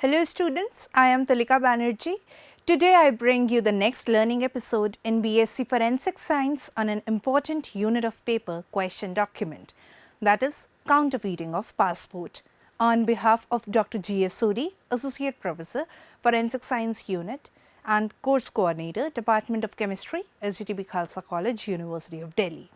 Hello students, I am Tulika Banerjee. Today I bring you the next learning episode in BSc Forensic Science on an important unit of paper question document, that is Counterfeiting of Passport. On behalf of Dr. G.S. Sodi, Associate Professor, Forensic Science Unit and Course Coordinator, Department of Chemistry, SGTB Khalsa College, University of Delhi.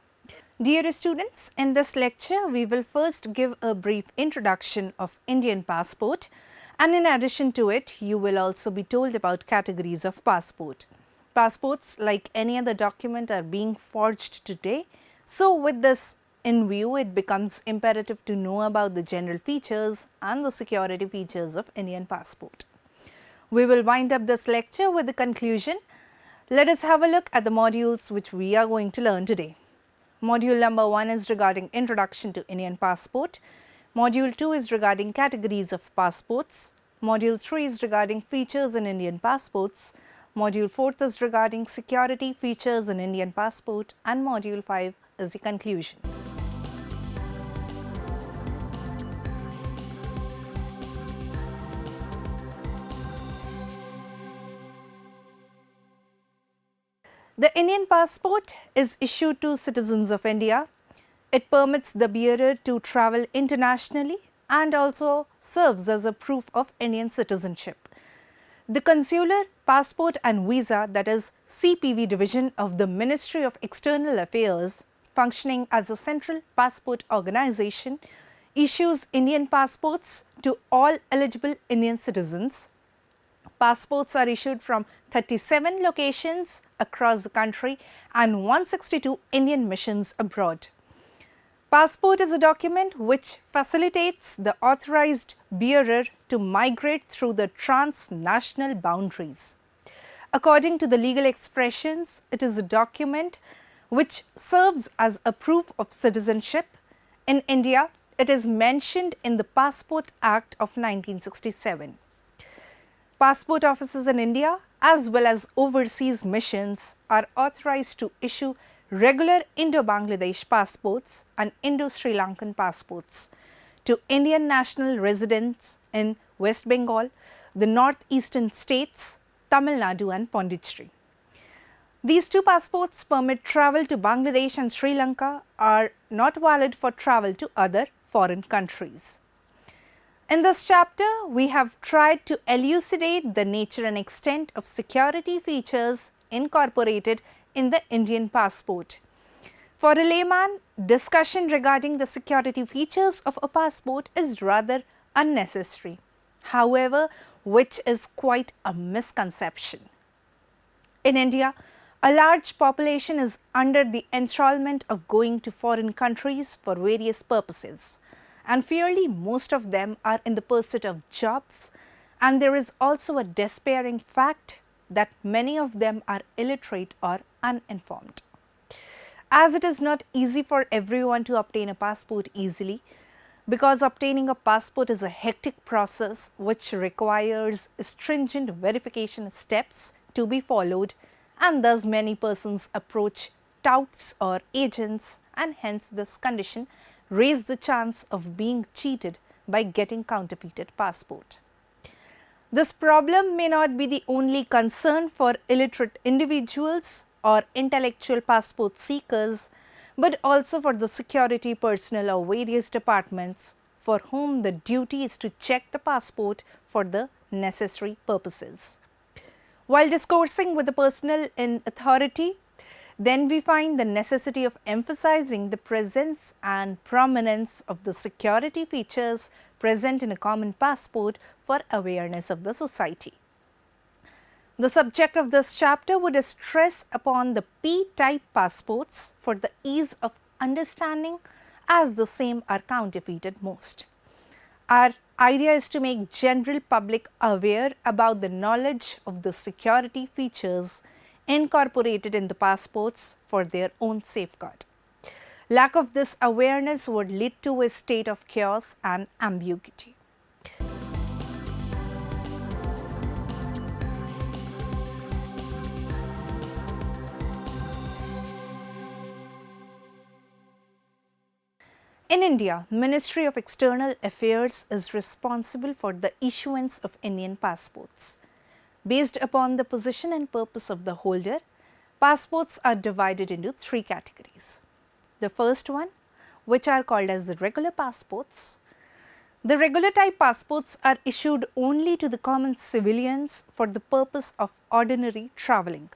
Dear students, in this lecture we will first give a brief introduction of Indian passport, and in addition to it you will also be told about categories of passport. Passports, like any other document, are being forged today, so with this in view it becomes imperative to know about the general features and the security features of Indian passport. We will wind up this lecture with the conclusion. Let us have a look at the modules which we are going to learn today. Module number 1 is regarding Introduction to Indian Passport. Module 2 is regarding categories of passports. Module 3 is regarding features in Indian passports. Module 4 is regarding security features in Indian passport, and Module 5 is the conclusion. The Indian passport is issued to citizens of India. It permits the bearer to travel internationally and also serves as a proof of Indian citizenship. The Consular, Passport and Visa, that is CPV division of the Ministry of External Affairs, functioning as a central passport organization, issues Indian passports to all eligible Indian citizens. Passports are issued from 37 locations across the country and 162 Indian missions abroad. Passport is a document which facilitates the authorized bearer to migrate through the transnational boundaries. According to the legal expressions, it is a document which serves as a proof of citizenship. In India, it is mentioned in the Passport Act of 1967. Passport offices in India as well as overseas missions are authorized to issue regular Indo-Bangladesh passports and Indo-Sri Lankan passports to Indian national residents in West Bengal, the northeastern states, Tamil Nadu and Pondicherry. These two passports permit travel to Bangladesh and Sri Lanka, are not valid for travel to other foreign countries. In this chapter, we have tried to elucidate the nature and extent of security features incorporated in the Indian passport. For a layman, discussion regarding the security features of a passport is rather unnecessary, however, which is quite a misconception. In India, a large population is under the enthrallment of going to foreign countries for various purposes, and fairly most of them are in the pursuit of jobs, and there is also a despairing fact that many of them are illiterate or uninformed. As it is not easy for everyone to obtain a passport easily, because obtaining a passport is a hectic process which requires stringent verification steps to be followed, and thus many persons approach touts or agents, and hence this condition raise the chance of being cheated by getting counterfeited passport. This problem may not be the only concern for illiterate individuals or intellectual passport seekers, but also for the security personnel of various departments for whom the duty is to check the passport for the necessary purposes. While discoursing with the personnel in authority, then we find the necessity of emphasizing the presence and prominence of the security features present in a common passport for awareness of the society. The subject of this chapter would stress upon the P-type passports for the ease of understanding, as the same are counterfeited most. Our idea is to make general public aware about the knowledge of the security features incorporated in the passports for their own safeguard. Lack of this awareness would lead to a state of chaos and ambiguity. In India, Ministry of External Affairs is responsible for the issuance of Indian passports. Based upon the position and purpose of the holder, passports are divided into three categories. The first one, which are called as the regular passports. The regular type passports are issued only to the common civilians for the purpose of ordinary travelling.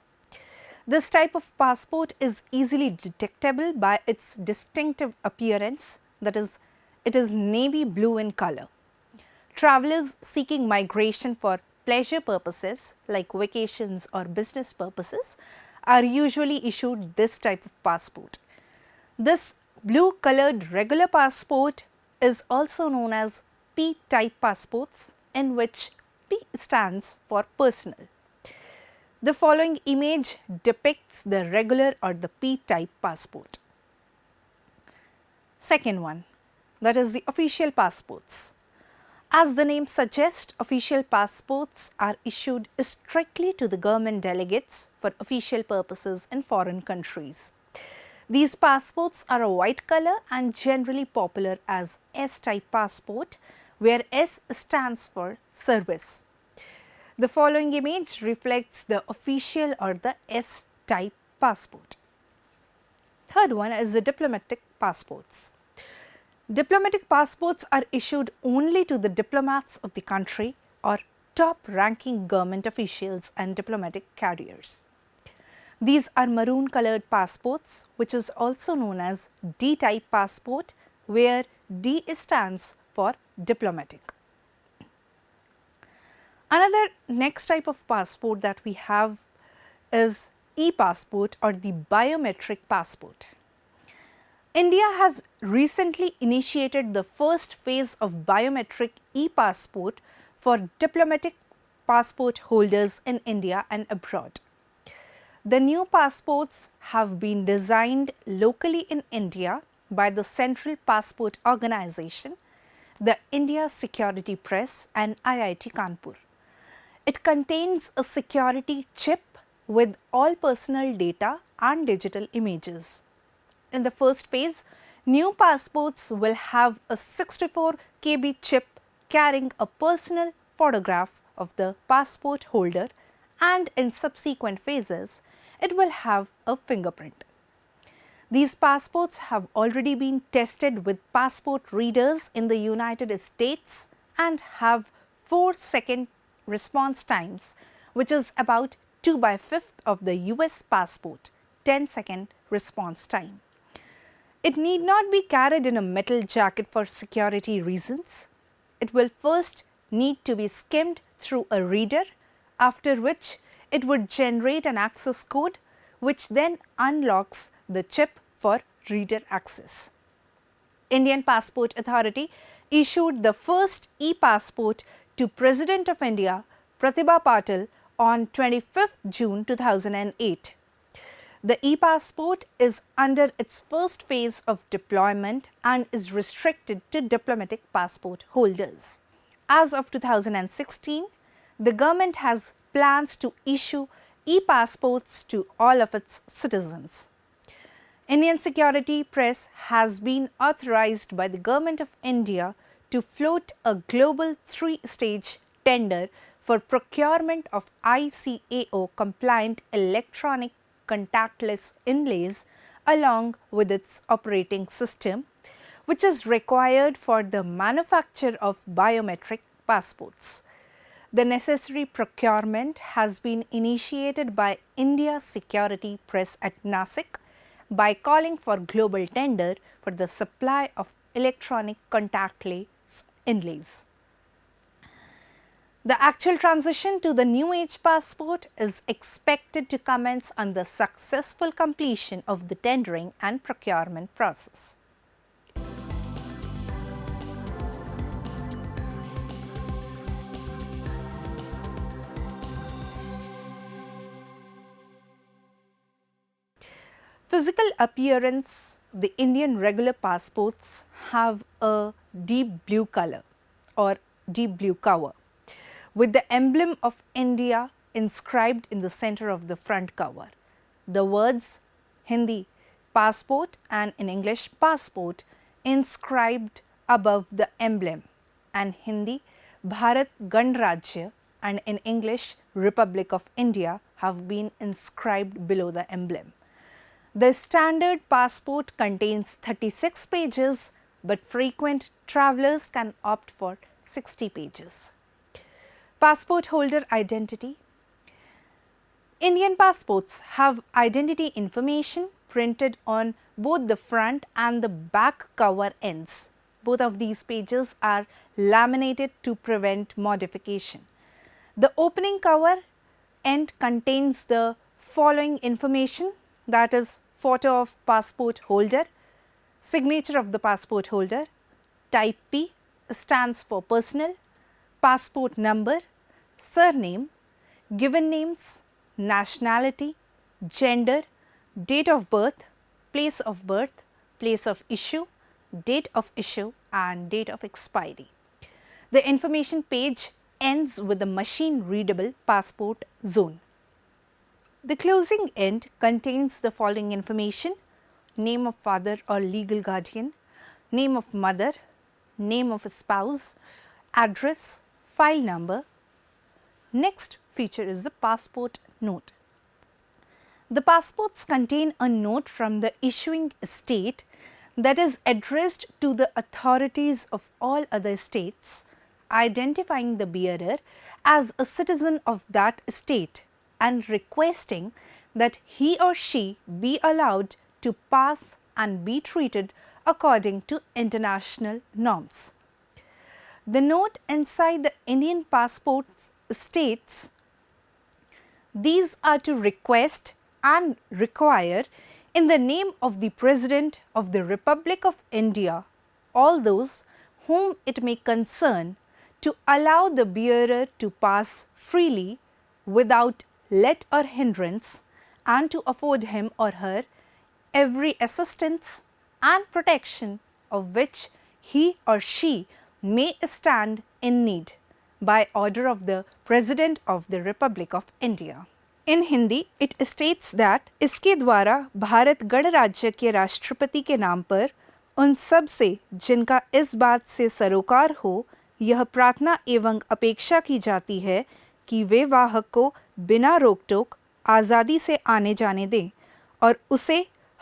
This type of passport is easily detectable by its distinctive appearance, that is, it is navy blue in color. Travellers seeking migration for pleasure purposes like vacations or business purposes are usually issued this type of passport. This blue colored regular passport is also known as P type passports, in which P stands for personal. The following image depicts the regular or the P type passport. Second one, that is the official passports. As the name suggests, official passports are issued strictly to the government delegates for official purposes in foreign countries. These passports are a white color and generally popular as S-type passport, where S stands for service. The following image reflects the official or the S-type passport. Third one is the diplomatic passports. Diplomatic passports are issued only to the diplomats of the country or top-ranking government officials and diplomatic carriers. These are maroon colored passports, which is also known as D-type passport, where D stands for diplomatic. Another next type of passport that we have is e-passport or the biometric passport. India has recently initiated the first phase of biometric e-passport for diplomatic passport holders in India and abroad. The new passports have been designed locally in India by the Central Passport Organization, the India Security Press and IIT Kanpur. It contains a security chip with all personal data and digital images. In the first phase, new passports will have a 64 KB chip carrying a personal photograph of the passport holder, and in subsequent phases, it will have a fingerprint. These passports have already been tested with passport readers in the United States and have 4-second response times, which is about 2/5 of the US passport 10-second response time. It need not be carried in a metal jacket for security reasons. It will first need to be skimmed through a reader, after which it would generate an access code, which then unlocks the chip for reader access. Indian Passport Authority issued the first e-passport to President of India, Pratibha Patil, on 25th June 2008. The e-passport is under its first phase of deployment and is restricted to diplomatic passport holders. As of 2016, the government has plans to issue e-passports to all of its citizens. Indian Security Press has been authorized by the Government of India to float a global 3-stage tender for procurement of ICAO compliant electronic contactless inlays along with its operating system, which is required for the manufacture of biometric passports. The necessary procurement has been initiated by India Security Press at Nasik by calling for global tender for the supply of electronic contactless inlays. The actual transition to the new age passport is expected to commence on the successful completion of the tendering and procurement process. Physical appearance, the Indian regular passports have a deep blue color or deep blue cover with the emblem of India inscribed in the center of the front cover. The words Hindi passport and in English passport inscribed above the emblem, and Hindi Bharat Ganrajya and in English Republic of India have been inscribed below the emblem. The standard passport contains 36 pages, but frequent travelers can opt for 60 pages. Passport holder identity. Indian passports have identity information printed on both the front and the back cover ends. Both of these pages are laminated to prevent modification. The opening cover end contains the following information, that is photo of passport holder, signature of the passport holder, type P stands for personal, passport number, surname, given names, nationality, gender, date of birth, place of issue, date of issue and date of expiry. The information page ends with the machine readable passport zone. The closing end contains the following information: name of father or legal guardian, name of mother, name of a spouse, address, file number. Next feature is the passport note. The passports contain a note from the issuing state that is addressed to the authorities of all other states, identifying the bearer as a citizen of that state and requesting that he or she be allowed to pass and be treated according to international norms. The note inside the Indian passports states these are to request and require in the name of the President of the Republic of India all those whom it may concern to allow the bearer to pass freely without let or hindrance, and to afford him or her every assistance and protection of which he or she may stand in need by order of the President of the Republic of India. In Hindi, it states that इसके द्वारा भारत गणराज्य के राष्ट्रपति के नाम पर उन सब से जिनका इस बात से सरोकार हो, यह प्रार्थना एवं अपेक्षा की जाती है कि वे वाहक को बिना रोक टोक आज़ादी से आने जाने दें और उसे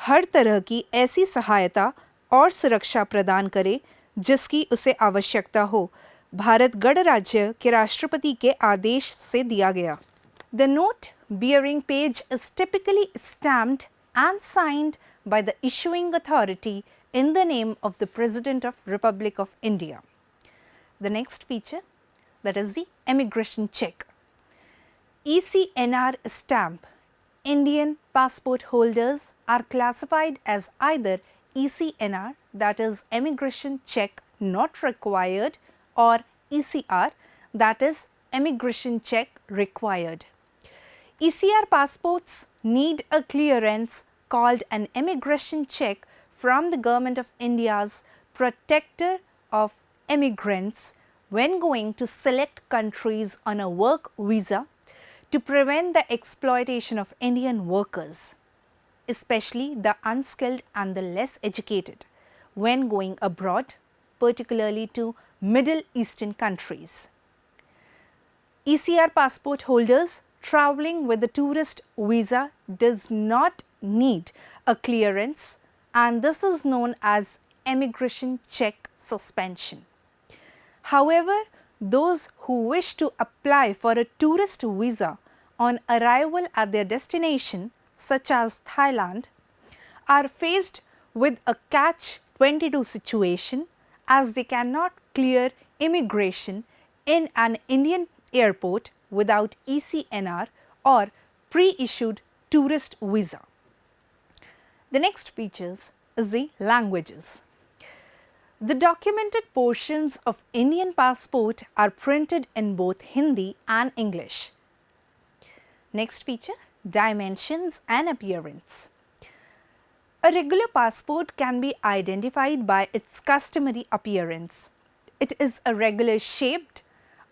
हर तरह की ऐसी सहायता और सुरक्षा प्रदान करे जिसकी उसे आवश्यकता हो, भारत गणराज्य के राष्ट्रपति के आदेश से दिया गया. The note bearing page is typically stamped and signed by the issuing authority in the name of the President of Republic of India. The next feature, that is the immigration check. ECNR stamp. Indian passport holders are classified as either ECNR, that is immigration check not required, or ECR, that is immigration check required. ECR passports need a clearance called an immigration check from the Government of India's Protector of Immigrants when going to select countries on a work visa to prevent the exploitation of Indian workers, especially the unskilled and the less educated, when going abroad, particularly to Middle Eastern countries. ECR passport holders travelling with a tourist visa does not need a clearance, and this is known as immigration check suspension. However, those who wish to apply for a tourist visa on arrival at their destination, such as Thailand, are faced with a catch-22 situation, as they cannot clear immigration in an Indian airport without ECNR or pre-issued tourist visa. The next features is the languages. The documented portions of Indian passport are printed in both Hindi and English. Next feature, dimensions and appearance. A regular passport can be identified by its customary appearance. It is a regular shaped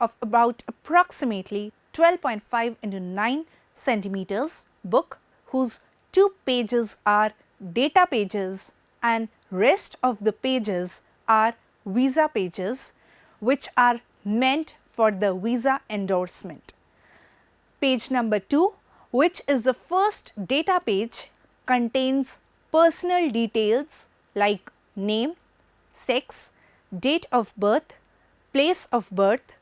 of about approximately 12.5 into 9 centimeters book whose 2 pages are data pages and rest of the pages are visa pages which are meant for the visa endorsement. Page number 2, which is the first data page, contains personal details like name, sex, date of birth, place of birth,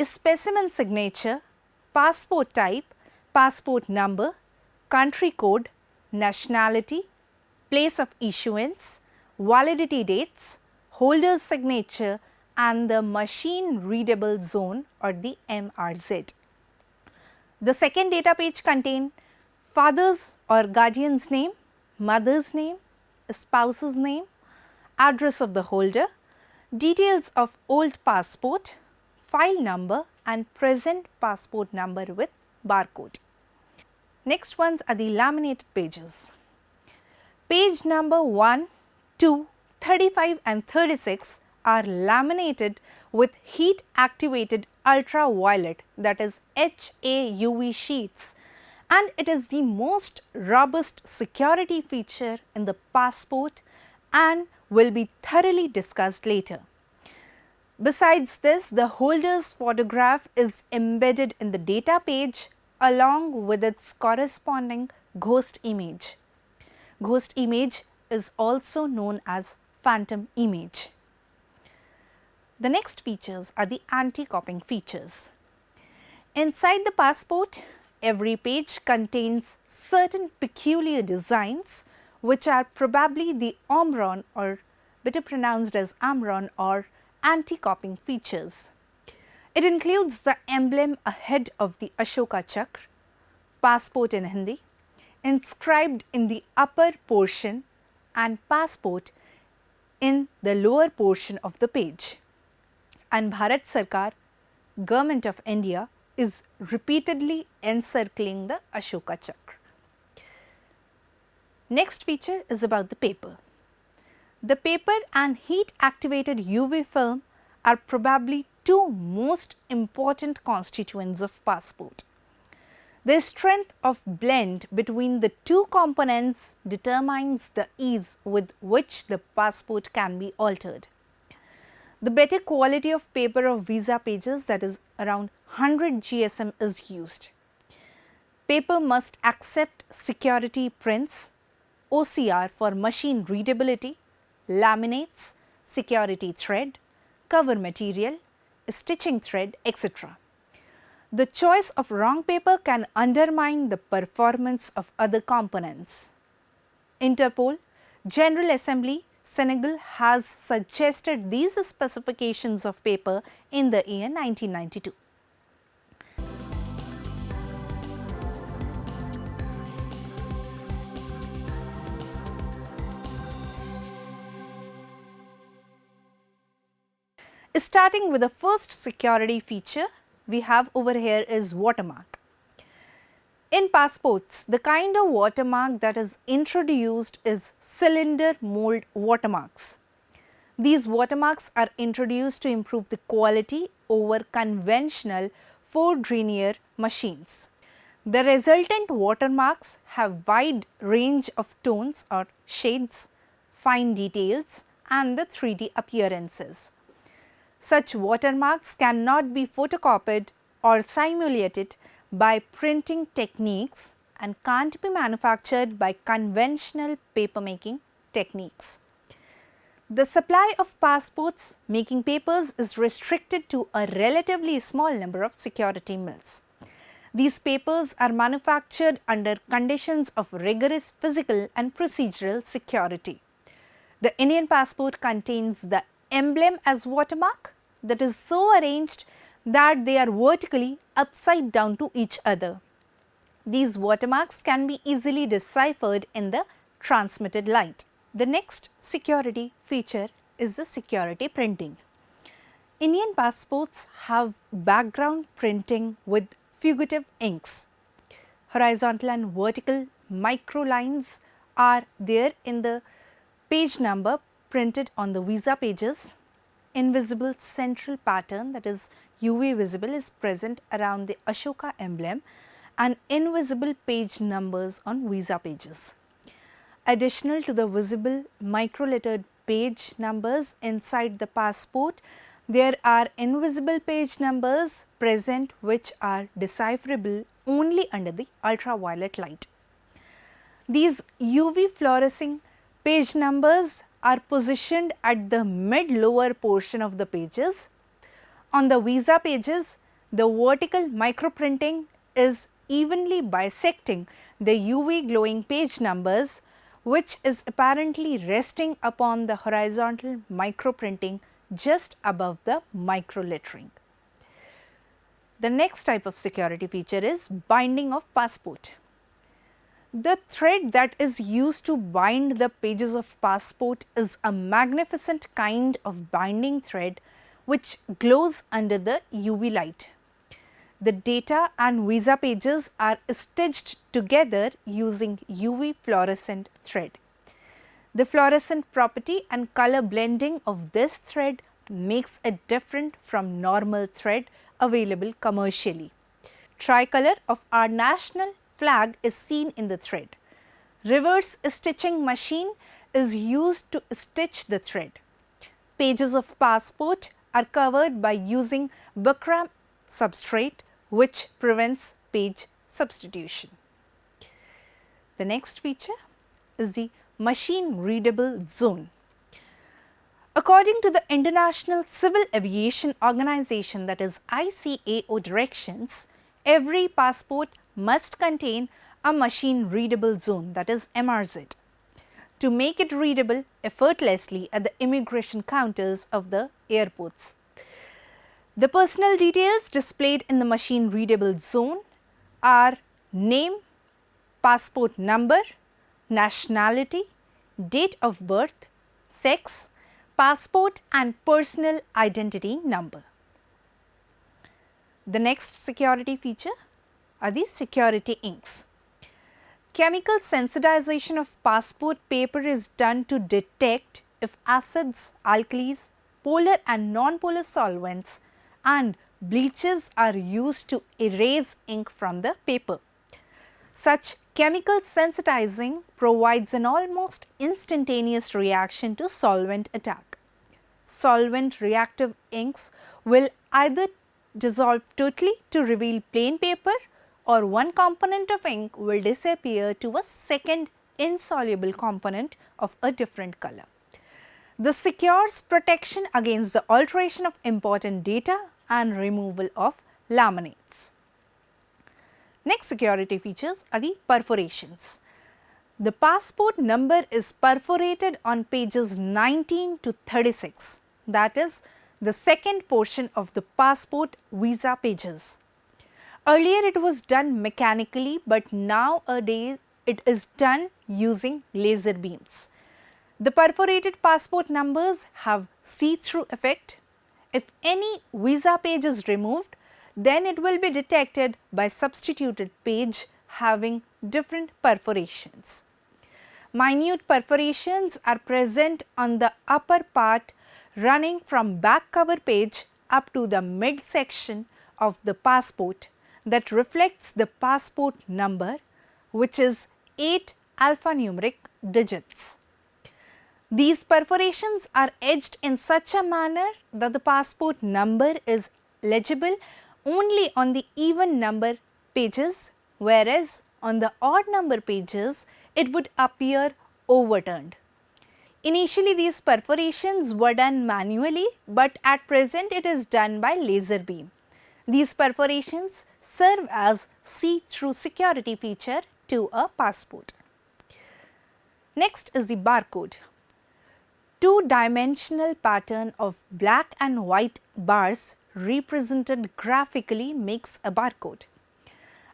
specimen signature, passport type, passport number, country code, nationality, place of issuance, validity dates, holder's signature and the machine readable zone or the MRZ. The second data page contains father's or guardian's name, mother's name, spouse's name, address of the holder, details of old passport, file number and present passport number with barcode. Next ones are the laminated pages. Page number 1, 2, 35 and 36 are laminated with heat activated ultraviolet, that is HAUV sheets, and it is the most robust security feature in the passport and will be thoroughly discussed later. Besides this, the holder's photograph is embedded in the data page along with its corresponding ghost image. Ghost image is also known as phantom image. The next features are the anti-copying features. Inside the passport, every page contains certain peculiar designs which are probably the omron or better pronounced as amron or anti-copying features. It includes the emblem ahead of the Ashoka Chakra, passport in Hindi, inscribed in the upper portion and passport in the lower portion of the page. And Bharat Sarkar, Government of India, is repeatedly encircling the Ashoka Chakra. Next feature is about the paper. The paper and heat activated UV film are probably two most important constituents of passport. The strength of blend between the two components determines the ease with which the passport can be altered. The better quality of paper of visa pages, that is around 100 GSM, is used. Paper must accept security prints, OCR for machine readability, laminates, security thread, cover material, stitching thread, etc. The choice of wrong paper can undermine the performance of other components. Interpol, General Assembly, Senegal has suggested these specifications of paper in the year 1992. Starting with the first security feature we have over here is watermark. In passports, the kind of watermark that is introduced is cylinder mold watermarks. These watermarks are introduced to improve the quality over conventional 4-denier machines. The resultant watermarks have wide range of tones or shades, fine details and the 3D appearances. Such watermarks cannot be photocopied or simulated by printing techniques and can't be manufactured by conventional papermaking techniques. The supply of passports making papers is restricted to a relatively small number of security mills. These papers are manufactured under conditions of rigorous physical and procedural security. The Indian passport contains the emblem as watermark that is so arranged that they are vertically upside down to each other. These watermarks can be easily deciphered in the transmitted light. The next security feature is the security printing. Indian passports have background printing with fugitive inks. Horizontal and vertical micro lines are there in the page number printed on the visa pages. Invisible central pattern, that is UV visible, is present around the Ashoka emblem and invisible page numbers on visa pages. Additional to the visible micro lettered page numbers inside the passport, there are invisible page numbers present which are decipherable only under the ultraviolet light. These UV fluorescing page numbers are positioned at the mid-lower portion of the pages. On the visa pages, the vertical microprinting is evenly bisecting the UV glowing page numbers, which is apparently resting upon the horizontal microprinting just above the microlettering. The next type of security feature is binding of passport. The thread that is used to bind the pages of passport is a magnificent kind of binding thread which glows under the UV light. The data and visa pages are stitched together using UV fluorescent thread. The fluorescent property and color blending of this thread makes it different from normal thread available commercially. Tricolor of our national flag is seen in the thread. Reverse stitching machine is used to stitch the thread. Pages of passport are covered by using buckram substrate which prevents page substitution. The next feature is the machine readable zone. According to the International Civil Aviation Organization, that is ICAO directions, every passport must contain a machine readable zone, that is MRZ, to make it readable effortlessly at the immigration counters of the airports. The personal details displayed in the machine readable zone are name, passport number, nationality, date of birth, sex, passport and personal identity number. The next security feature are the security inks. Chemical sensitization of passport paper is done to detect if acids, alkalis, polar and non-polar solvents and bleaches are used to erase ink from the paper. Such chemical sensitizing provides an almost instantaneous reaction to solvent attack. Solvent reactive inks will either dissolve totally to reveal plain paper, or one component of ink will disappear to a second insoluble component of a different color. This secures protection against the alteration of important data and removal of laminates. Next security features are the perforations. The passport number is perforated on pages 19 to 36, that is the second portion of the passport visa pages. Earlier it was done mechanically, but nowadays it is done using laser beams. The perforated passport numbers have see-through effect. If any visa page is removed, then it will be detected by substituted page having different perforations. Minute perforations are present on the upper part running from back cover page up to the midsection of the passport that reflects the passport number, which is 8 alphanumeric digits. These perforations are etched in such a manner that the passport number is legible only on the even number pages, whereas on the odd number pages it would appear overturned. Initially these perforations were done manually, but at present it is done by laser beam. These perforations serve as see-through security feature to a passport. Next is the barcode. Two-dimensional pattern of black and white bars represented graphically makes a barcode.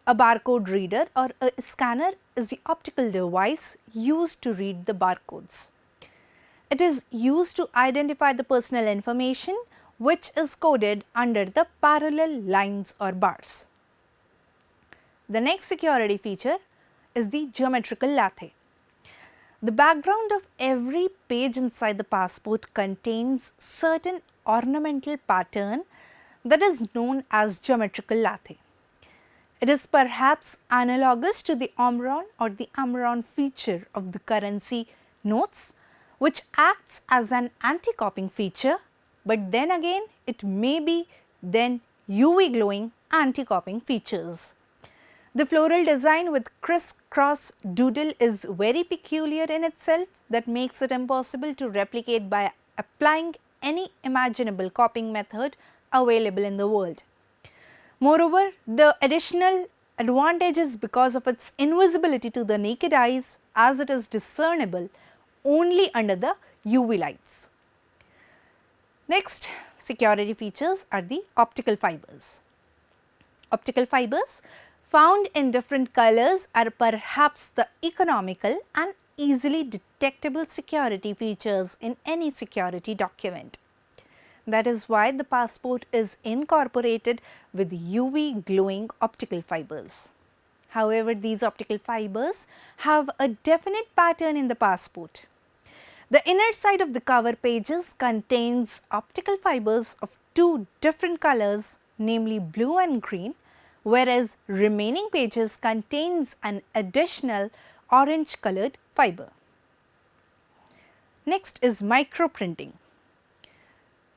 A barcode reader or a scanner is the optical device used to read the barcodes. It is used to identify the personal information which is coded under the parallel lines or bars. The next security feature is the geometrical lathe. The background of every page inside the passport contains certain ornamental pattern that is known as geometrical lathe. It is perhaps analogous to the omron or the amaron feature of the currency notes, which acts as an anti-copying feature, but then again it may be then UV glowing anti-copying features. The floral design with criss-cross doodle is very peculiar in itself, that makes it impossible to replicate by applying any imaginable copying method available in the world. Moreover, the additional advantage is because of its invisibility to the naked eyes, as it is discernible only under the UV lights. Next security features are the optical fibers. Optical fibers found in different colors are perhaps the economical and easily detectable security features in any security document. That is why the passport is incorporated with UV glowing optical fibers. However, these optical fibers have a definite pattern in the passport. The inner side of the cover pages contains optical fibers of two different colors, namely blue and green, whereas remaining pages contains an additional orange colored fiber. Next is microprinting.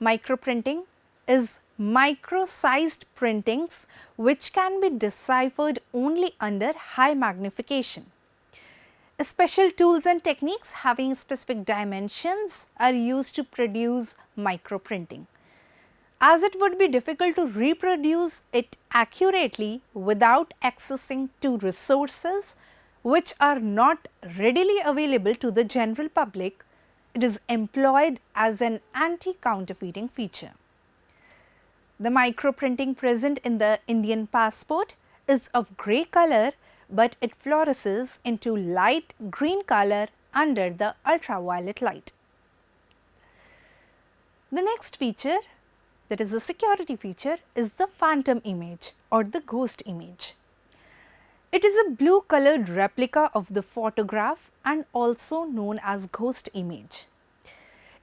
Microprinting is micro-sized printings which can be deciphered only under high magnification. Special tools and techniques having specific dimensions are used to produce microprinting, as it would be difficult to reproduce it accurately without accessing to resources which are not readily available to the general public. It is employed as an anti-counterfeiting feature. The microprinting present in the Indian passport is of grey color, but it fluoresces into light green color under the ultraviolet light. The next feature, that is a security feature, is the phantom image or the ghost image. It is a blue colored replica of the photograph and also known as ghost image.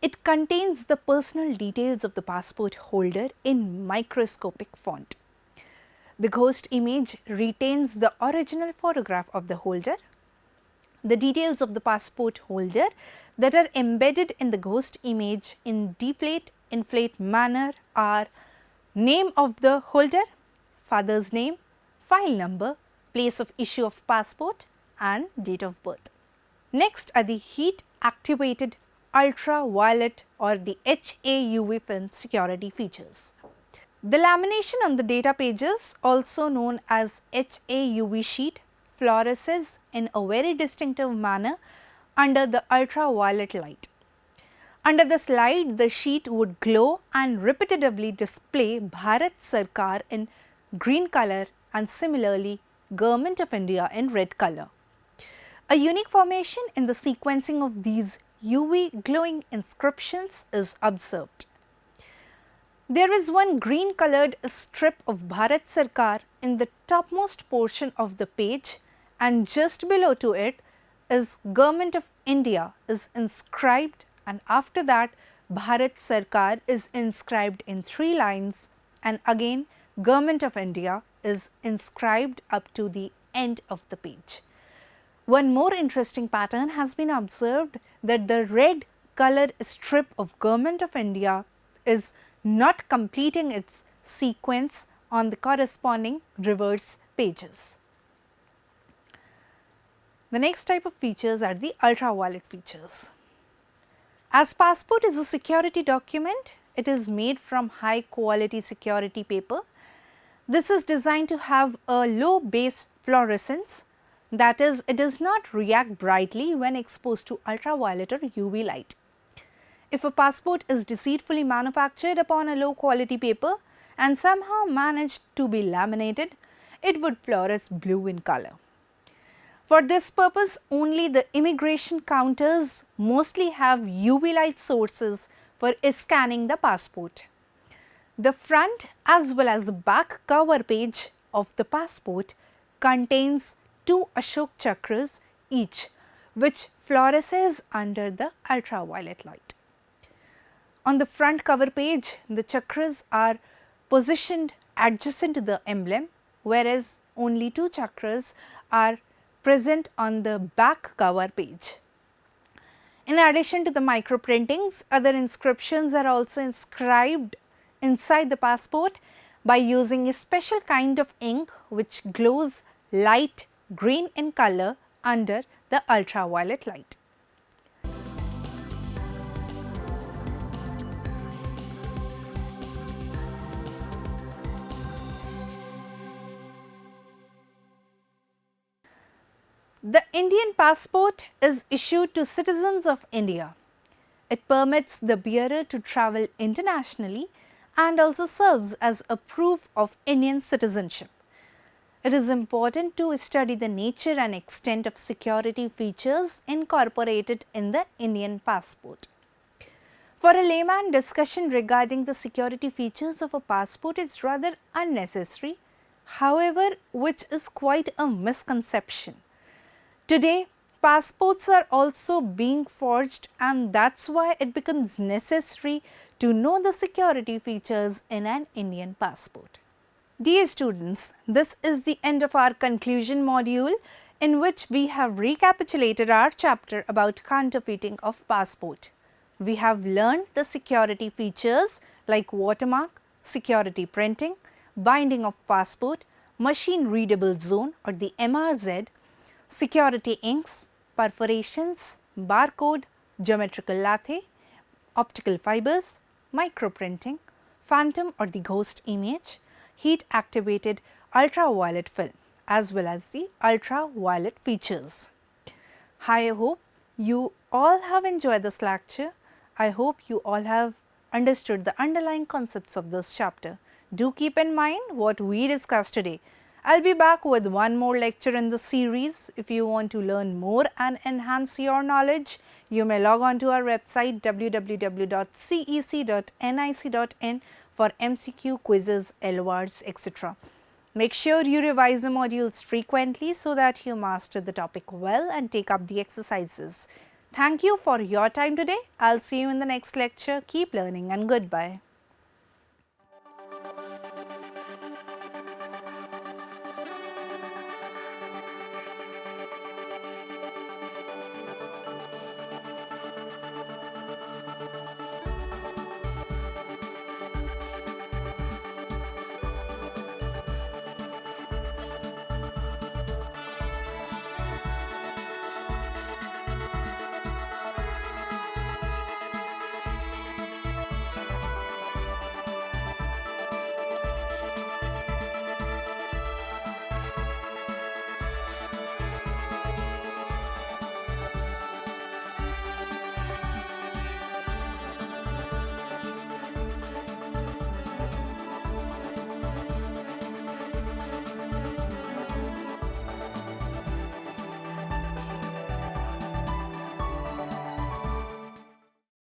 It contains the personal details of the passport holder in microscopic font. The ghost image retains the original photograph of the holder. The details of the passport holder that are embedded in the ghost image in deflate, inflate manner are name of the holder, father's name, file number, place of issue of passport and date of birth. Next are the heat activated ultraviolet or the HAUV film security features. The lamination on the data pages, also known as HAUV sheet, fluoresces in a very distinctive manner under the ultraviolet light. Under this light, the sheet would glow and repetitively display Bharat Sarkar in green color and similarly Government of India in red color. A unique formation in the sequencing of these UV glowing inscriptions is observed. There is one green colored strip of Bharat Sarkar in the topmost portion of the page, and just below to it is Government of India is inscribed, and after that Bharat Sarkar is inscribed in 3 lines, and again Government of India is inscribed up to the end of the page. One more interesting pattern has been observed, that the red color strip of Government of India is not completing its sequence on the corresponding reverse pages. The next type of features are the ultraviolet features. As passport is a security document, it is made from high quality security paper. This is designed to have a low base fluorescence, that is, it does not react brightly when exposed to ultraviolet or UV light. If a passport is deceitfully manufactured upon a low quality paper and somehow managed to be laminated, it would fluoresce blue in color. For this purpose, only the immigration counters mostly have UV light sources for scanning the passport. The front as well as the back cover page of the passport contains 2 Ashok chakras each, which fluoresces under the ultraviolet light. On the front cover page, the chakras are positioned adjacent to the emblem, whereas only 2 chakras are present on the back cover page. In addition to the microprintings, other inscriptions are also inscribed inside the passport by using a special kind of ink which glows light green in color under the ultraviolet light. The Indian passport is issued to citizens of India. It permits the bearer to travel internationally and also serves as a proof of Indian citizenship. It is important to study the nature and extent of security features incorporated in the Indian passport. For a layman, discussion regarding the security features of a passport is rather unnecessary, however, which is quite a misconception. Today, passports are also being forged, and that's why it becomes necessary to know the security features in an Indian passport. Dear students, this is the end of our conclusion module in which we have recapitulated our chapter about counterfeiting of passport. We have learned the security features like watermark, security printing, binding of passport, machine readable zone or the MRZ, security inks, perforations, barcode, geometrical lathe, optical fibers, microprinting, phantom or the ghost image, heat activated ultraviolet film as well as the ultraviolet features. I hope you all have enjoyed this lecture. I hope you all have understood the underlying concepts of this chapter. Do keep in mind what we discussed today. I'll be back with one more lecture in the series. If you want to learn more and enhance your knowledge, you may log on to our website www.cec.nic.in for MCQ, quizzes, LWARs, etc. Make sure you revise the modules frequently so that you master the topic well and take up the exercises. Thank you for your time today. I'll see you in the next lecture. Keep learning and goodbye.